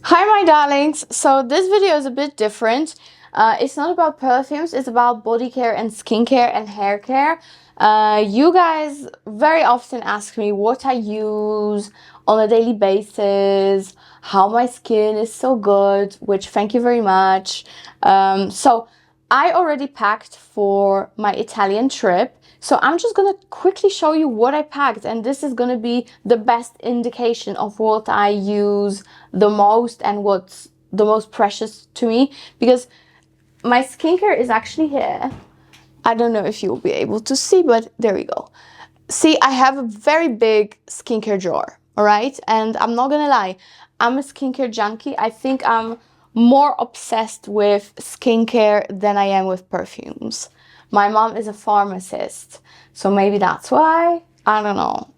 Hi my darlings, so this video is a bit different. It's not about perfumes, it's about body care and skincare and hair care. You guys very often ask me what I use on a daily basis, how my skin is so good, which thank you very much. So I already packed for my Italian trip. So I'm just gonna quickly show you what I packed, and this is gonna be the best indication of what I use the most and what's the most precious to me, because my skincare is actually here. I don't know if you'll be able to see, but there we go. See, I have a very big skincare drawer, all right? And I'm not gonna lie, I'm a skincare junkie. I think I'm more obsessed with skincare than I am with perfumes. My mom is a pharmacist, so maybe that's why. I don't know.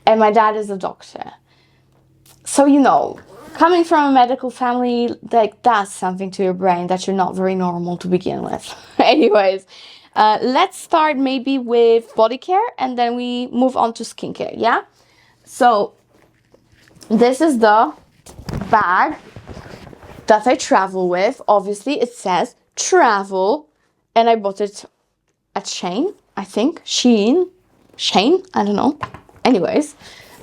And my dad is a doctor. So, coming from a medical family, like, does something to your brain that you're not very normal to begin with. Anyways, let's start maybe with body care and then we move on to skincare, yeah? So, this is the bag that I travel with. Obviously, it says travel, and I bought it at Sheen, I think. Sheen? I don't know. Anyways,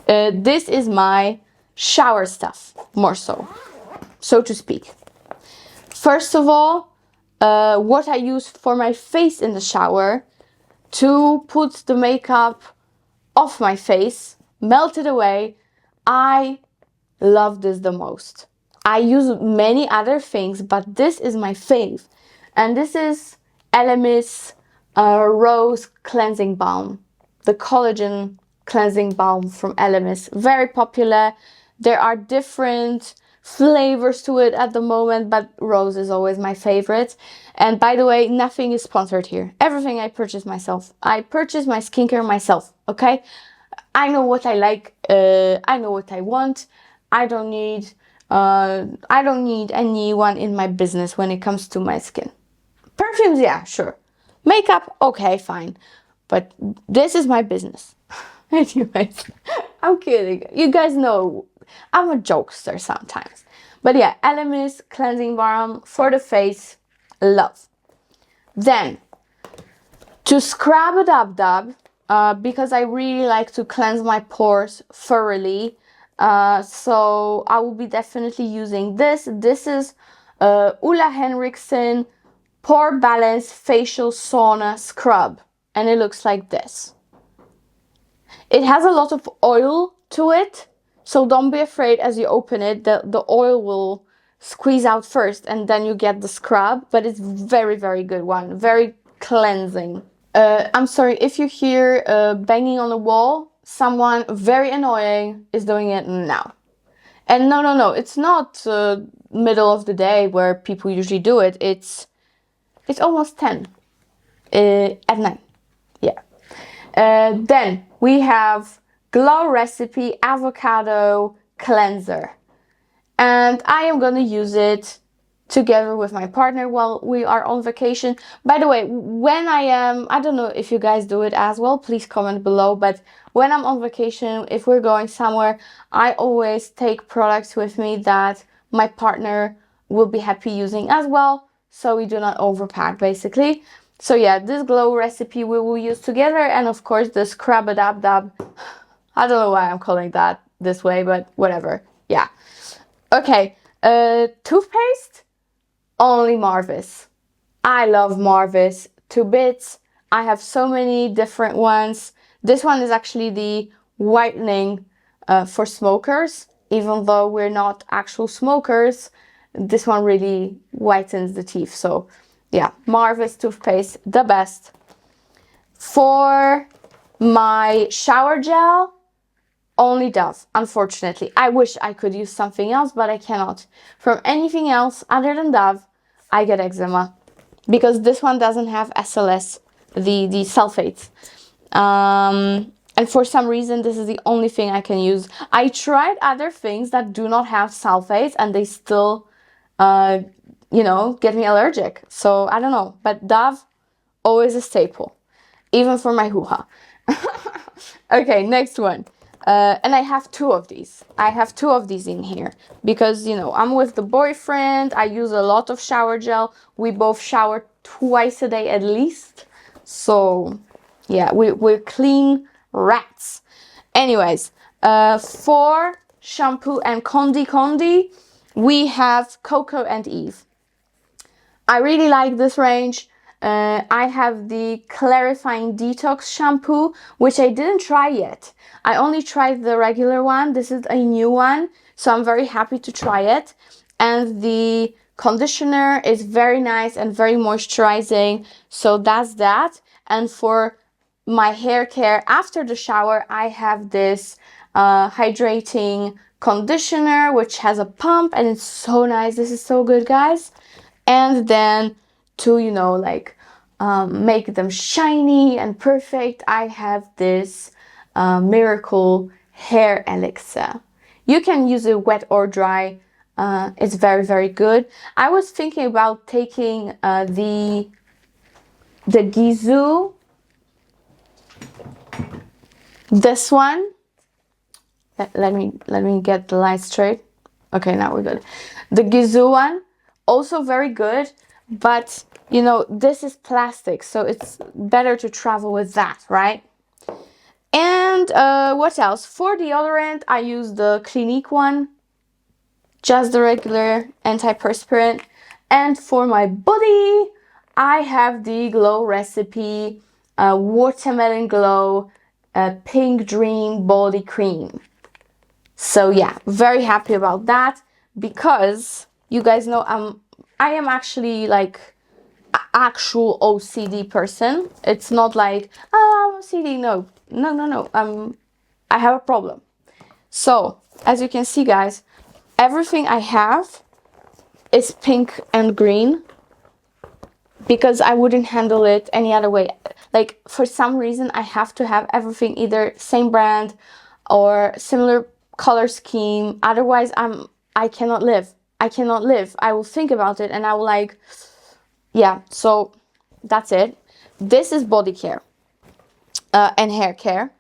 this is my shower stuff, more so to speak. First of all, what I use for my face in the shower to put the makeup off my face, melt it away. I love this the most. I use many other things, but this is my fave. And this is Elemis Rose Cleansing Balm. The collagen cleansing balm from Elemis. Very popular. There are different flavors to it at the moment, but rose is always my favorite. And by the way, nothing is sponsored here. Everything I purchase myself. I purchase my skincare myself, okay? I know what I like. I know what I want. I don't need anyone in my business when it comes to my skin. Perfumes, yeah, sure. Makeup, okay, fine. But this is my business. Anyways, I'm kidding. You guys know I'm a jokester sometimes. But yeah, Elemis cleansing balm for the face, love. Then, to scrub it up, because I really like to cleanse my pores thoroughly. So I will be definitely using this. This is Ulla Henriksen Pore Balance Facial Sauna Scrub. And it looks like this. It has a lot of oil to it, so don't be afraid as you open it. The oil will squeeze out first and then you get the scrub, but it's very, very good one. Very cleansing. I'm sorry if you hear banging on the wall. Someone very annoying is doing it now. And no, it's not middle of the day where people usually do it. It's almost 10 at night. Yeah. Then we have Glow Recipe Avocado Cleanser. And I am going to use it together with my partner while we are on vacation. By the way, when I don't know if you guys do it as well, please comment below, but when I'm on vacation, if we're going somewhere, I always take products with me that my partner will be happy using as well, so we do not overpack basically. So yeah, this Glow Recipe we will use together, and of course the Scrub It Up Dab. I don't know why I'm calling that this way, but whatever. Yeah. Okay, toothpaste, only Marvis. I love Marvis to bits. I have so many different ones. This one is actually the whitening for smokers. Even though we're not actual smokers, this one really whitens the teeth. So yeah, Marvis toothpaste, the best. For my shower gel, only Dove, unfortunately. I wish I could use something else, but I cannot. From anything else other than Dove, I get eczema. Because this one doesn't have SLS, the sulfates. And for some reason, this is the only thing I can use. I tried other things that do not have sulfates, and they still, get me allergic. So, I don't know. But Dove, always a staple. Even for my hoo-ha. Okay, next one. And I have two of these. I have two of these in here because, you know, I'm with the boyfriend. I use a lot of shower gel. We both shower twice a day at least. So, yeah, we're clean rats. Anyways, for shampoo and condi, we have Coco and Eve. I really like this range. I have the clarifying detox shampoo, which I didn't try yet. I only tried the regular one. This is a new one, so I'm very happy to try it. And the conditioner is very nice and very moisturizing, so that's that. And for my hair care after the shower, I have this hydrating conditioner, which has a pump, and it's so nice. This is so good, guys. And then to, you know, like make them shiny and perfect, I have this miracle hair elixir. You can use it wet or dry. It's very, very good. I was thinking about taking the Gisou, this one. Let me get the light straight. Okay, now we're good. The Gisou one, also very good, but you know, this is plastic, so it's better to travel with that, right? And what else? For deodorant, I use the Clinique one, just the regular antiperspirant. And for my body, I have the Glow Recipe Watermelon Glow Pink Dream Body Cream. So yeah, very happy about that because you guys know I am actually like actual OCD person. It's not like, oh, I'm OCD. No. I have a problem. So as you can see, guys, everything I have is pink and green because I wouldn't handle it any other way. Like for some reason, I have to have everything either same brand or similar color scheme. Otherwise, I cannot live. I will think about it and I will like, yeah, so that's it. This is body care and hair care.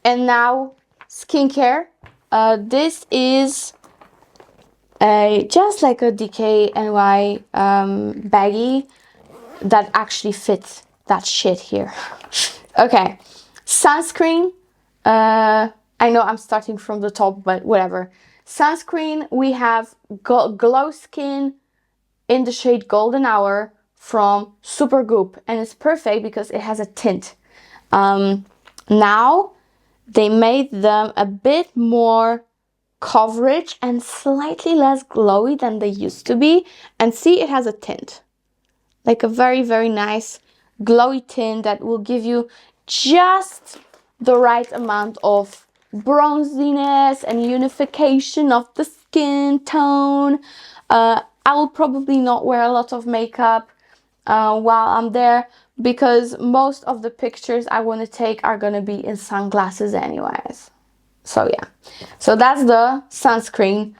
And now skincare. This is just like a DKNY baggie that actually fits that shit here. Okay, sunscreen. I know I'm starting from the top, but whatever. Sunscreen, we have Glow Skin in the shade Golden Hour from Supergoop, and it's perfect because it has a tint. Now they made them a bit more coverage and slightly less glowy than they used to be, and see, it has a tint, like a very, very nice glowy tint that will give you just the right amount of bronziness and unification of the skin tone. I will probably not wear a lot of makeup while I'm there because most of the pictures I want to take are going to be in sunglasses anyways. So yeah, so that's the sunscreen.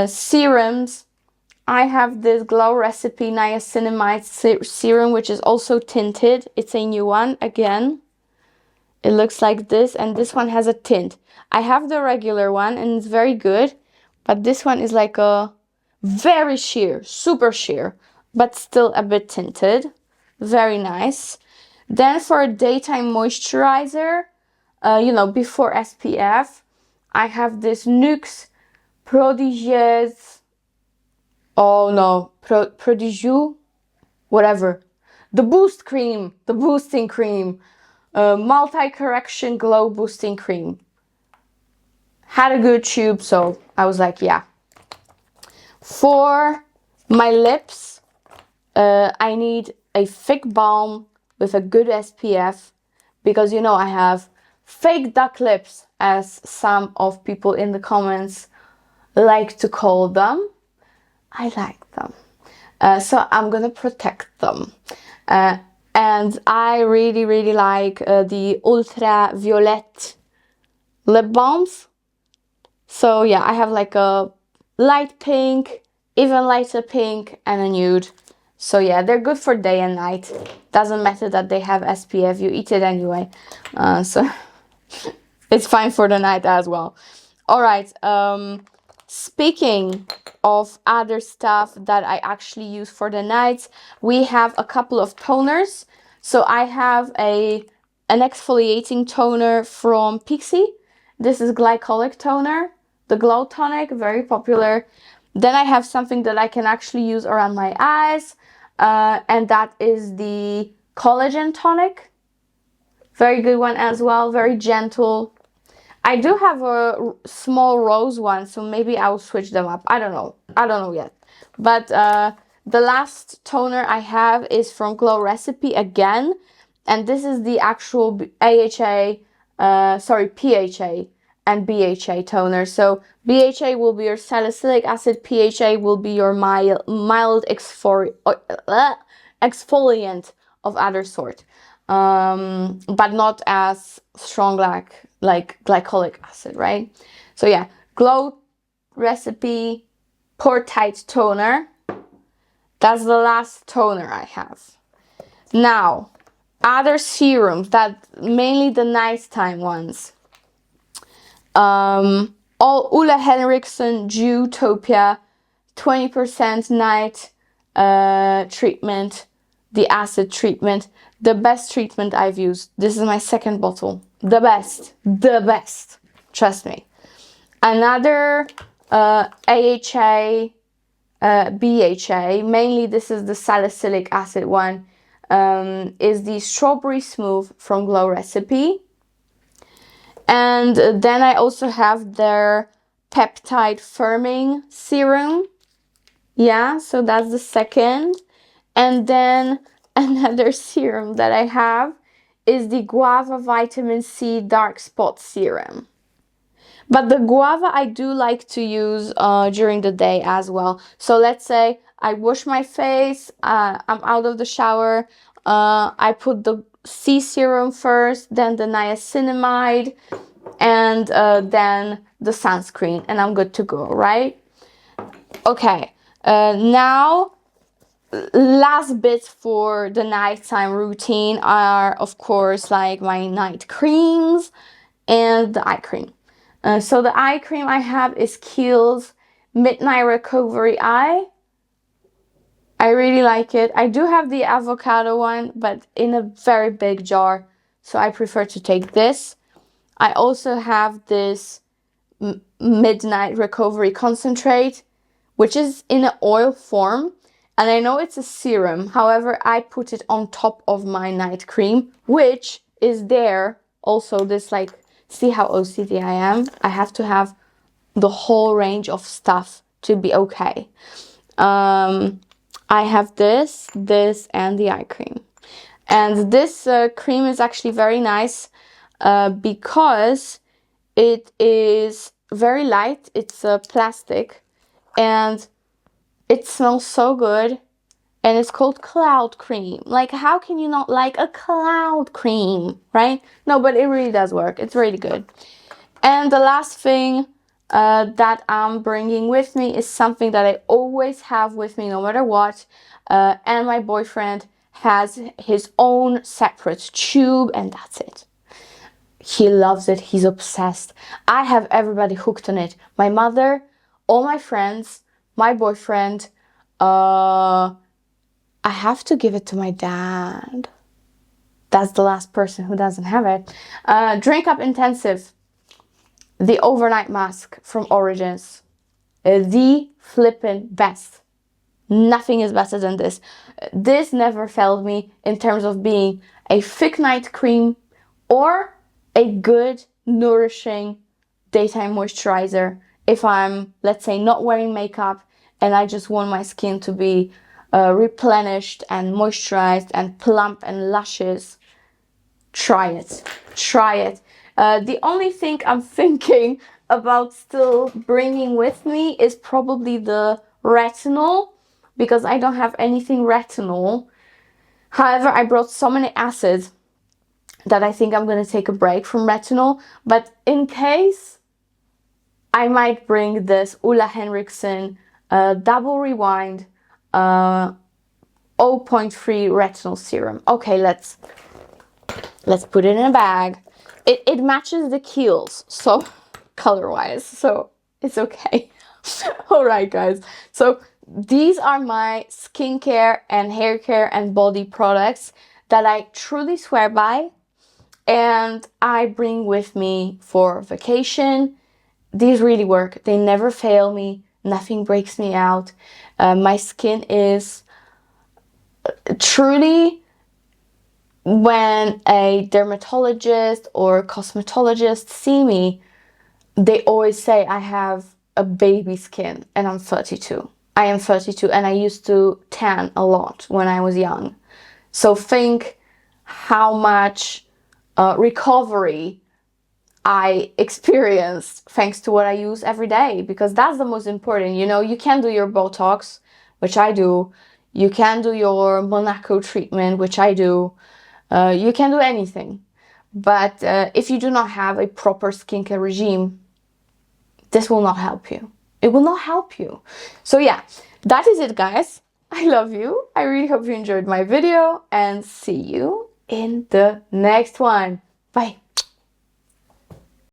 Serums, I have this Glow Recipe Niacinamide serum, which is also tinted. It's a new one again. It looks like this, and this one has a tint. I have the regular one, and it's very good, but this one is like a very sheer, super sheer, but still a bit tinted. Very nice. Then for a daytime moisturizer, you know, before SPF, I have this Nuxe Prodigieuse. Oh no, Prodigieuse, whatever. The boost cream, the boosting cream. Multi-correction glow boosting cream. Had a good tube, so I was like, yeah. For my lips, I need a thick balm with a good SPF because, you know, I have fake duck lips, as some of people in the comments like to call them. I like them. So I'm gonna protect them. And I really, really like the Ultraviolette lip balms. So yeah, I have like a light pink, even lighter pink, and a nude. So yeah, they're good for day and night. Doesn't matter that they have SPF, you eat it anyway. So It's fine for the night as well. All right. Speaking of other stuff that I actually use for the nights, we have a couple of toners. So I have an exfoliating toner from Pixi. This is glycolic toner, the Glow Tonic, very popular. Then I have something that I can actually use around my eyes, and that is the Collagen Tonic. Very good one as well, very gentle. I do have a small rose one, so maybe I'll switch them up. I don't know yet. But the last toner I have is from Glow Recipe again, and this is the actual PHA and BHA toner. So BHA will be your salicylic acid, PHA will be your mild exfoliant of other sort, but not as strong like glycolic acid, right? So yeah, Glow Recipe Pore Tight Toner. That's the last toner I have. Now, other serums, that mainly the nighttime ones. All Ole Henriksen Dewtopia 20% night treatment, the acid treatment, the best treatment I've used. This is my second bottle. The best, trust me. Another AHA, BHA, mainly this is the salicylic acid one, is the Strawberry Smooth from Glow Recipe. And then I also have their Peptide Firming Serum. Yeah, so that's the second. And then another serum that I have is the Guava Vitamin C Dark Spot Serum. But the guava I do like to use during the day as well. So let's say I wash my face, I'm out of the shower, I put the C serum first, then the niacinamide, and then the sunscreen, and I'm good to go, right? Okay, now last bits for the nighttime routine are, of course, like my night creams and the eye cream. So the eye cream I have is Kiehl's Midnight Recovery Eye. I really like it. I do have the avocado one, but in a very big jar, so I prefer to take this. I also have this Midnight Recovery Concentrate, which is in an oil form. And I know it's a serum. However, I put it on top of my night cream, which is there. Also, this, like, see how OCD I am? I have to have the whole range of stuff to be okay. I have this, and the eye cream. And this cream is actually very nice because it is very light. It's plastic and it smells so good, and it's called Cloud Cream. Like, how can you not like a cloud cream, right? No, but it really does work. It's really good. And the last thing that I'm bringing with me is something that I always have with me no matter what. And my boyfriend has his own separate tube, and that's it. He loves it. He's obsessed. I have everybody hooked on it. My mother, all my friends, my boyfriend. I have to give it to my dad. That's the last person who doesn't have it. Drink Up Intensive. The overnight mask from Origins. The flippin' best. Nothing is better than this. This never failed me in terms of being a thick night cream or a good, nourishing daytime moisturizer if I'm, let's say, not wearing makeup and I just want my skin to be replenished and moisturized and plump and luscious. Try it. Try it. The only thing I'm thinking about still bringing with me is probably the retinol, because I don't have anything retinol. However, I brought so many acids that I think I'm going to take a break from retinol. But in case, I might bring this Ole Henriksen Double Rewind 0.3 retinol serum. Okay, let's put it in a bag. it matches the keels, so color-wise, so it's okay. All right, guys. So these are my skincare and hair care and body products that I truly swear by, and I bring with me for vacation. These really work. They never fail me. Nothing breaks me out. My skin is truly, when a dermatologist or cosmetologist see me, they always say I have a baby skin, and I'm 32. I am 32 and I used to tan a lot when I was young. So think how much recovery I experienced thanks to what I use every day, because that's the most important. You know, you can do your Botox, which I do. You can do your Monaco treatment, which I do. You can do anything. But if you do not have a proper skincare regime, this will not help you. It will not help you. So yeah, that is it, guys. I love you. I really hope you enjoyed my video, and see you in the next one. Bye.